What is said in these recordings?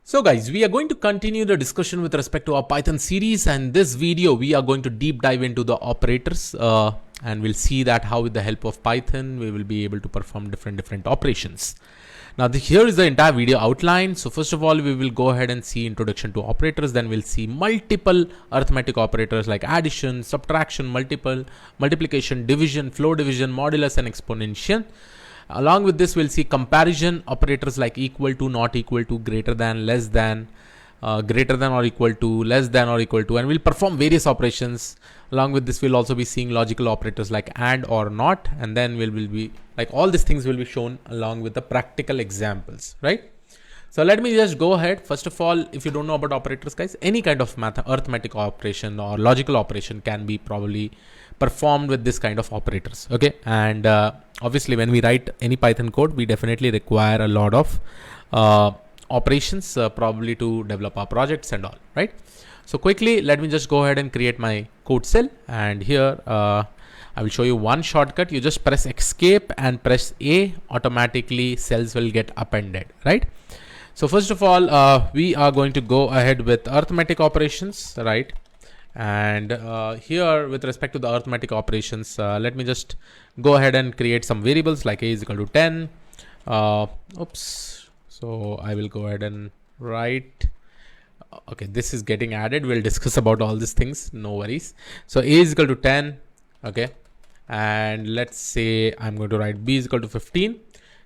So guys, we are going to continue the discussion with respect to our Python series, and this video we are going to deep dive into the operators and we'll see that how with the help of Python we will be able to perform different operations. Now here is the entire video outline. So first of all, we will go ahead and see introduction to operators. Then we'll see multiple arithmetic operators like addition, subtraction, multiplication, division, flow division, modulus and exponential. Along with this, we'll see comparison operators like equal to, not equal to, greater than, less than, greater than or equal to, less than or equal to, and we'll perform various operations. Along with this, we'll also be seeing logical operators like and or not, and then we'll be like all these things will be shown along with the practical examples, right? So let me just go ahead. First of all, if you don't know about operators, guys, any kind of arithmetic operation or logical operation can be probably performed with this kind of operators. Okay, and obviously when we write any Python code, we definitely require a lot of operations probably to develop our projects and all, right? So quickly, let me just go ahead and create my code cell, and here I will show you one shortcut. You just press escape and press A, automatically cells will get appended, right? So first of all, we are going to go ahead with arithmetic operations, right? And here with respect to the arithmetic operations, let me just go ahead and create some variables like a is equal to 10. So I will go ahead and write. Okay, this is getting added. We'll discuss about all these things. No worries. So a is equal to 10. Okay. And let's say I'm going to write b is equal to 15.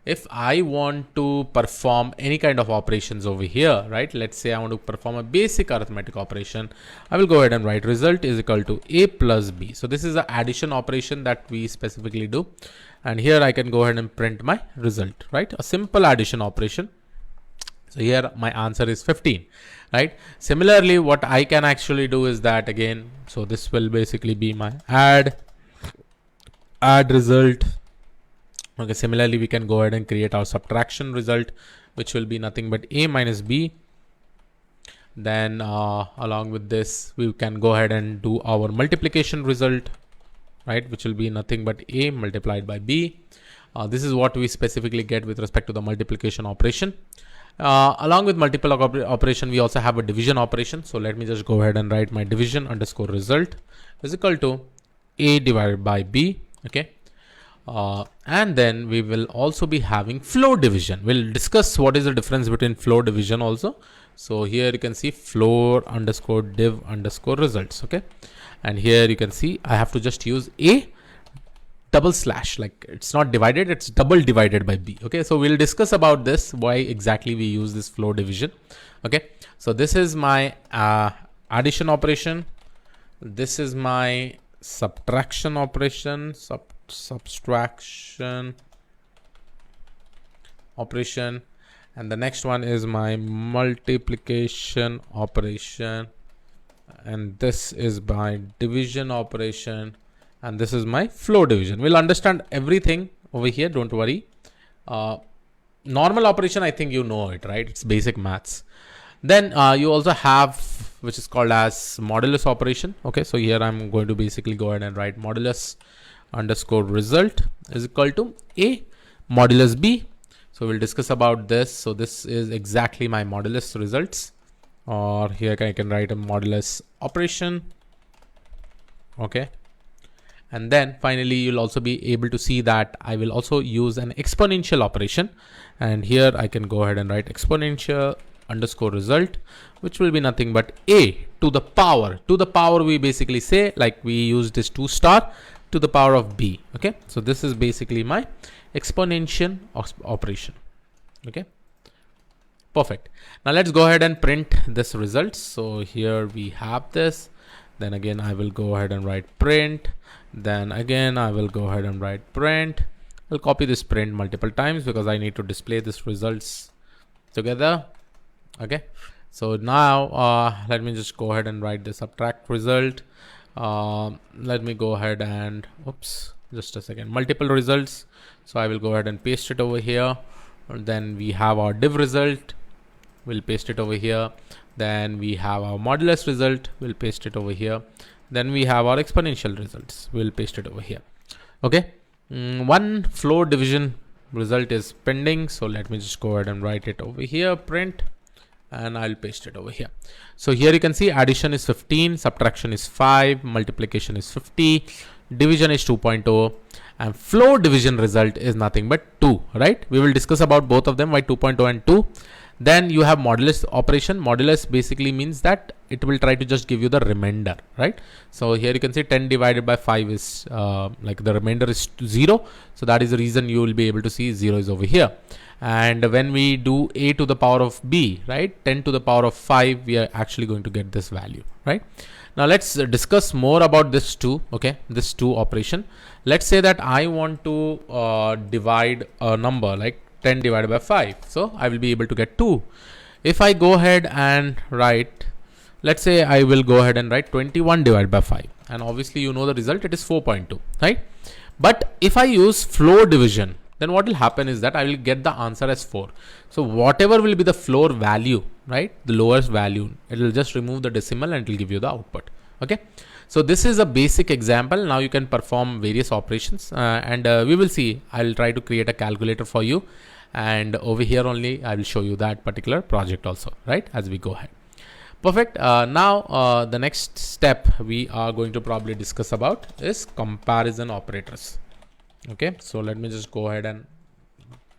If I want to perform any kind of operations over here, right? Let's say I want to perform a basic arithmetic operation. I will go ahead and write result is equal to a plus b. So this is an addition operation that we specifically do. And here I can go ahead and print my result, right? A simple addition operation. So here my answer is 15, right? Similarly, what I can actually do is that again, so this will basically be my add result. Okay, similarly, we can go ahead and create our subtraction result, which will be nothing but a minus b. Then along with this, we can go ahead and do our multiplication result, right, which will be nothing but a multiplied by b. This is what we specifically get with respect to the multiplication operation. Along with multiple operation, we also have a division operation. So let me just go ahead and write my division underscore result is equal to a divided by b. Okay. And then we will also be having flow division. We'll discuss what is the difference between flow division also. So here you can see floor underscore div underscore results. Okay. And here you can see I have to just use a double slash, like it's not divided, it's double divided by b. Okay. So we'll discuss about this, why exactly we use this flow division. Okay. So this is my addition operation. This is my subtraction operation, subtraction operation, and the next one is my multiplication operation, and this is my division operation, and this is my flow division. We'll understand everything over here, don't worry. Normal operation, I think you know it, right? It's basic maths. Then you also have which is called as modulus operation. Okay, so here I'm going to basically go ahead and write modulus underscore result is equal to a modulus b. So we'll discuss about this. So this is exactly my modulus results, or here I can write a modulus operation. Okay. And then finally, you'll also be able to see that I will also use an exponential operation. And here I can go ahead and write exponential underscore result, which will be nothing but a to the power. To the power, we basically say like we use this 2 star to the power of b. Okay. So this is basically my exponential operation. Okay. Perfect. Now let's go ahead and print this result. So here we have this. Then again, I will go ahead and write print. Then again, I will go ahead and write print. I'll copy this print multiple times because I need to display this results together. Okay. So now let me just go ahead and write the subtract result. Let me go ahead and just a second, multiple results. So I will go ahead and paste it over here. And then we have our div result. We'll paste it over here. Then we have our modulus result. We'll paste it over here. Then we have our exponential results. We'll paste it over here. Okay. One flow division result is pending. So let me just go ahead and write it over here. Print. and I'll paste it over here. So here you can see addition is 15, subtraction is 5, multiplication is 50, division is 2.0, and flow division result is nothing but 2, right? We will discuss about both of them, why 2.0 and 2. Then you have modulus operation. Modulus basically means that it will try to just give you the remainder, right? So here you can see 10 divided by 5 is like the remainder is 0. So that is the reason you will be able to see 0 is over here. And when we do a to the power of b, right, 10 to the power of 5, we are actually going to get this value, right? Now let's discuss more about this 2, okay, this 2 operation. Let's say that I want to divide a number like 10 divided by 5. So I will be able to get 2. If I go ahead and write, let's say I will go ahead and write 21 divided by 5. And obviously you know the result, it is 4.2, right? But if I use floor division, then what will happen is that I will get the answer as 4. So whatever will be the floor value, right, the lowest value, it will just remove the decimal and it will give you the output. Okay. So this is a basic example. Now you can perform various operations and we will see. I'll try to create a calculator for you. And over here only, I will show you that particular project also, right, as we go ahead. Perfect. Now the next step we are going to probably discuss about is comparison operators. Okay, so let me just go ahead and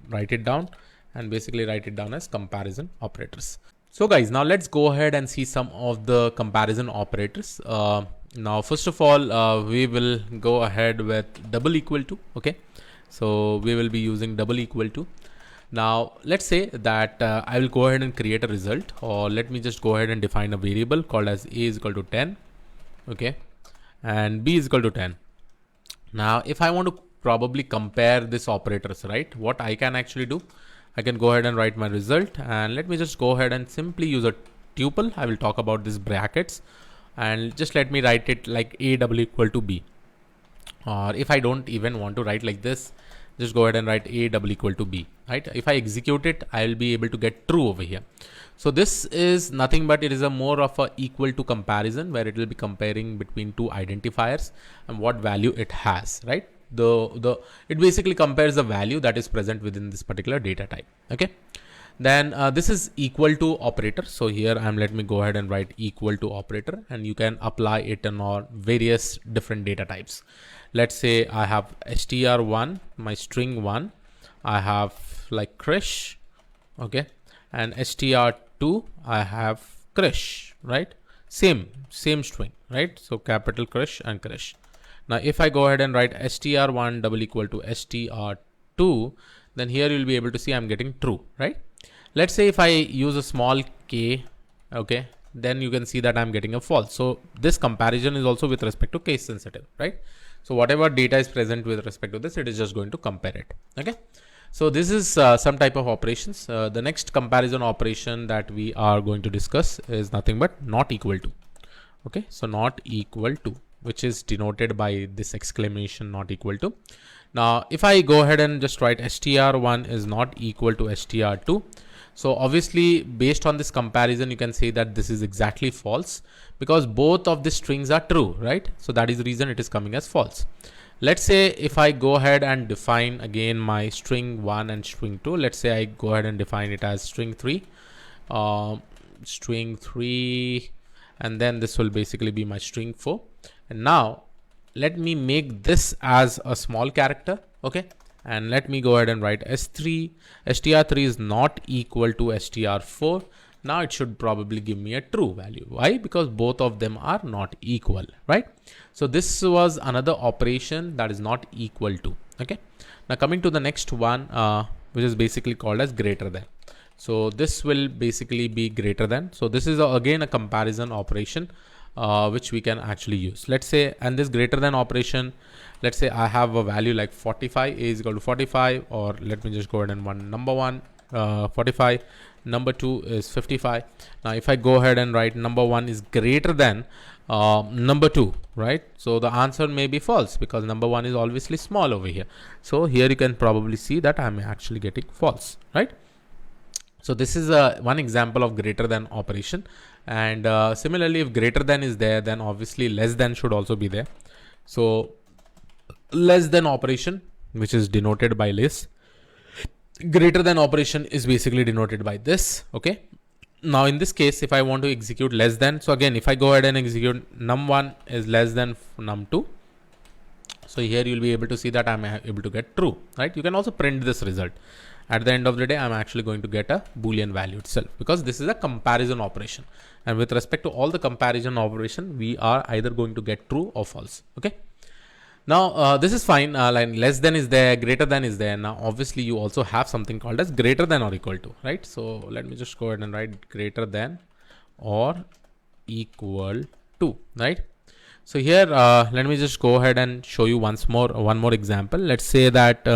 write it down and basically write it down as comparison operators. So guys, now let's go ahead and see some of the comparison operators. Now, first of all, we will go ahead with double equal to. Okay, so we will be using double equal to. Now, let's say that I will go ahead and create a result, or let me just go ahead and define a variable called as a is equal to 10. Okay, and b is equal to 10. Now, if I want to probably compare this operators, right, what I can actually do, I can go ahead and write my result, and let me just go ahead and simply use a tuple. I will talk about this brackets, and just let me write it like a double equal to b. Or if I don't even want to write like this, just go ahead and write a double equal to b, right? If I execute it, I will be able to get true over here. So this is nothing but it is a more of a equal to comparison, where it will be comparing between two identifiers and what value it has, right? It basically compares the value that is present within this particular data type. Okay, then this is equal to operator. So here let me go ahead and write equal to operator, and you can apply it on all various different data types. Let's say I have str1, my string 1, I have like Krish, okay, and str2, I have Krish, right? Same string, right? So capital Krish and Krish. Now, if I go ahead and write str1 double equal to str2, then here you'll be able to see I'm getting true, right? Let's say if I use a small k, okay, then you can see that I'm getting a false. So this comparison is also with respect to case sensitive, right? So whatever data is present with respect to this, it is just going to compare it. Okay. So this is some type of operations. The next comparison operation that we are going to discuss is nothing but not equal to. Okay. So not equal to, which is denoted by this exclamation not equal to. Now, if I go ahead and just write str1 is not equal to str2. So obviously based on this comparison, you can say that this is exactly false because both of the strings are true, right? So that is the reason it is coming as false. Let's say if I go ahead and define again my string 1 and string 2, let's say I go ahead and define it as string 3, and then this will basically be my string 4. And now let me make this as a small character, okay? And let me go ahead and write str3 is not equal to str4. Now it should probably give me a true value. Why? Because both of them are not equal, right? So this was another operation that is not equal to. Okay. Now coming to the next one, which is basically called as greater than. So this will basically be greater than. So this is again a comparison operation which we can actually use. Let's say, and this greater than operation, let's say I have a value like 45, a is equal to 45, or let me just go ahead and number 1, 45, number 2 is 55. Now if I go ahead and write number 1 is greater than number 2, right? So the answer may be false because number 1 is obviously small over here. So here you can probably see that I'm actually getting false, right? So this is one example of greater than operation. And similarly, if greater than is there, then obviously less than should also be there. So less than operation, which is denoted by less. Greater than operation is basically denoted by this, okay? Now in this case, if I want to execute less than, so again, if I go ahead and execute num1 is less than num2, so here you'll be able to see that I'm able to get true, right? You can also print this result. At the end of the day, I'm actually going to get a Boolean value itself, because this is a comparison operation. And with respect to all the comparison operation, we are either going to get true or false. Okay. Now this is fine. Like less than is there, greater than is there. Now obviously you also have something called as greater than or equal to, right? So let me just go ahead and write greater than or equal to, right? So here let me just go ahead and show you one more example. Let's say that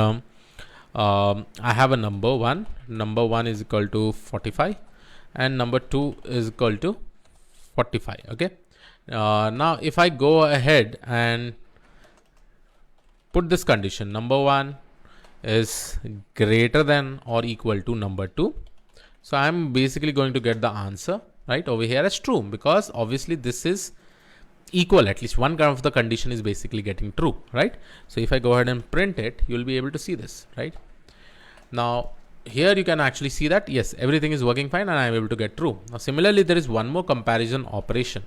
I have a number 1. Number 1 is equal to 45 and number 2 is equal to 45. Okay. Now if I go ahead and put this condition, number 1 is greater than or equal to number 2. So I'm basically going to get the answer right over here as true, because obviously this is equal. At least one of the condition is basically getting true, right? So if I go ahead and print it, you'll be able to see this, right? Now here you can actually see that yes, everything is working fine and I'm able to get true. Now similarly, there is one more comparison operation,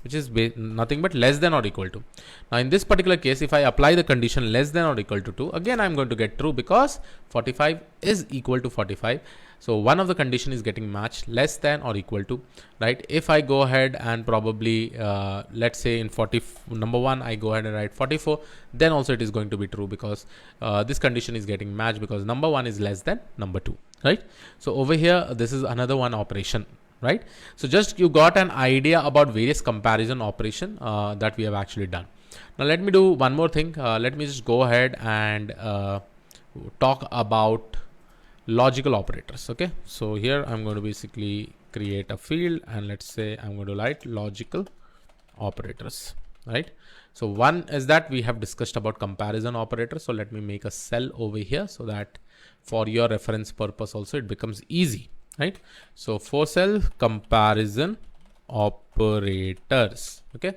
which is nothing but less than or equal to. Now in this particular case, if I apply the condition less than or equal to 2, again I'm going to get true, because 45 is equal to 45. So one of the condition is getting matched, less than or equal to, right? If I go ahead and probably let's say in number 1 I go ahead and write 44, then also it is going to be true, because this condition is getting matched because number 1 is less than number 2, right? So over here, this is another one operation, right? So just you got an idea about various comparison operation that we have actually done. Now let me do one more thing. Let me just go ahead and talk about logical operators. Okay, so here I'm going to basically create a field and let's say I'm going to write logical operators, right? So one is that we have discussed about comparison operators. So let me make a cell over here so that for your reference purpose also it becomes easy, right? So for cell comparison operators. Okay,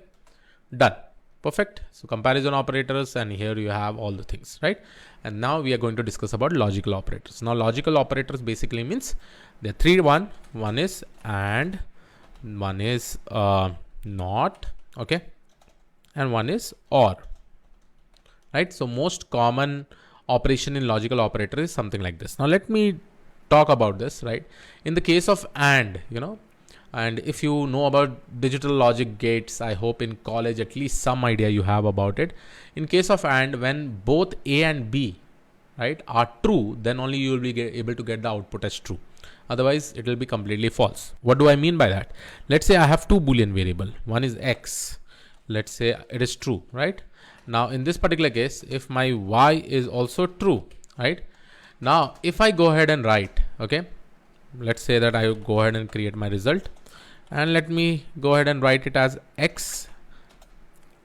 done. Perfect. So comparison operators, and here you have all the things, right? And now we are going to discuss about logical operators. Now logical operators basically means there are three. One is and, one is not, okay, and one is or, right? So most common operation in logical operator is something like this. Now let me talk about this, right? In the case of and, and if you know about digital logic gates, I hope in college at least some idea you have about it. In case of and, when both A and B, right, are true, then only you will be able to get the output as true. Otherwise, it will be completely false. What do I mean by that? Let's say I have two Boolean variable. One is X. Let's say it is true, right? Now in this particular case, if my Y is also true, right? Now if I go ahead and write, okay, let's say that I go ahead and create my result. And let me go ahead and write it as X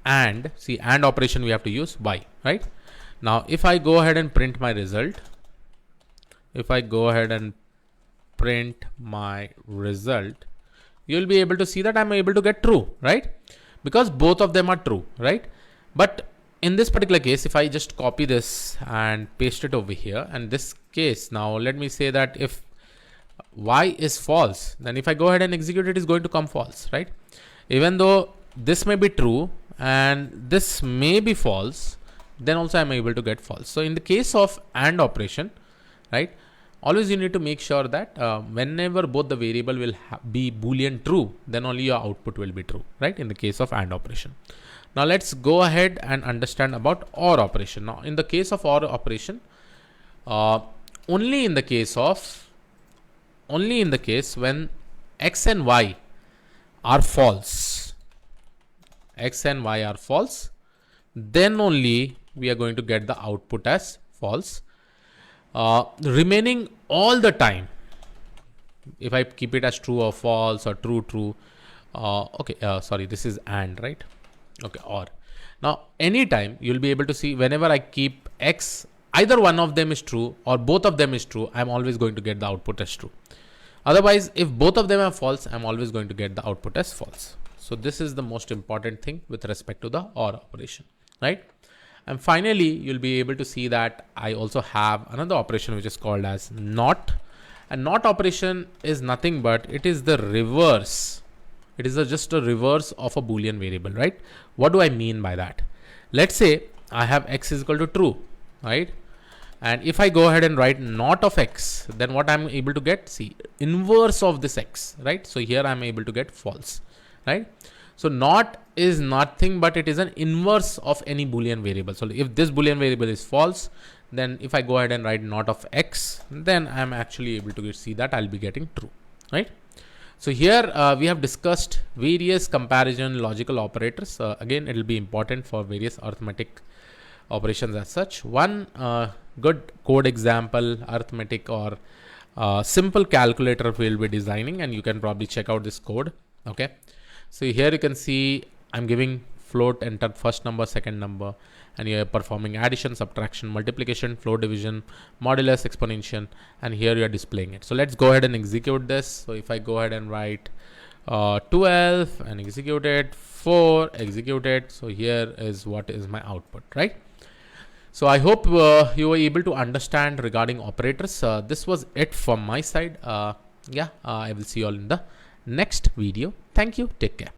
and, see, and operation we have to use Y, right? Now if I go ahead and print my result, if I go ahead and print my result, you'll be able to see that I'm able to get true, right? Because both of them are true, right? But in this particular case, if I just copy this and paste it over here, and this case, now let me say that if Y is false, then if I go ahead and execute it, is going to come false, right? Even though this may be true and this may be false, then also I'm able to get false. So in the case of AND operation, right, always you need to make sure that whenever both the variable will be Boolean true, then only your output will be true, right? In the case of AND operation. Now let's go ahead and understand about OR operation. Now in the case of OR operation, only in the case when X and Y are false, then only we are going to get the output as false. Remaining all the time, if I keep it as true or false or true, sorry, this is AND, right? Okay, OR. Now anytime you'll be able to see whenever I keep X, either one of them is true or both of them is true, I'm always going to get the output as true. Otherwise, if both of them are false, I'm always going to get the output as false. So this is the most important thing with respect to the OR operation, right? And finally, you'll be able to see that I also have another operation which is called as NOT. And not operation is nothing but it is the reverse. It is just a reverse of a Boolean variable, right? What do I mean by that? Let's say I have x is equal to true, right? And if I go ahead and write not of x, then what I'm able to get, see, inverse of this x, right? So here I'm able to get false, right? So not is nothing but it is an inverse of any Boolean variable. So if this Boolean variable is false, then if I go ahead and write not of x, then I'm actually able to see that I'll be getting true, right? So here we have discussed various comparison logical operators. Again, it will be important for various arithmetic operations as such. One good code example, arithmetic or simple calculator we'll be designing, and you can probably check out this code. Okay, so here you can see I'm giving float, enter first number, second number, and you're performing addition, subtraction, multiplication, float division, modulus, exponential, and here you're displaying it. So let's go ahead and execute this. So if I go ahead and write 12 and execute it, 4, execute it. So here is what is my output, right? So I hope you were able to understand regarding operators. This was it from my side. I will see you all in the next video. Thank you. Take care.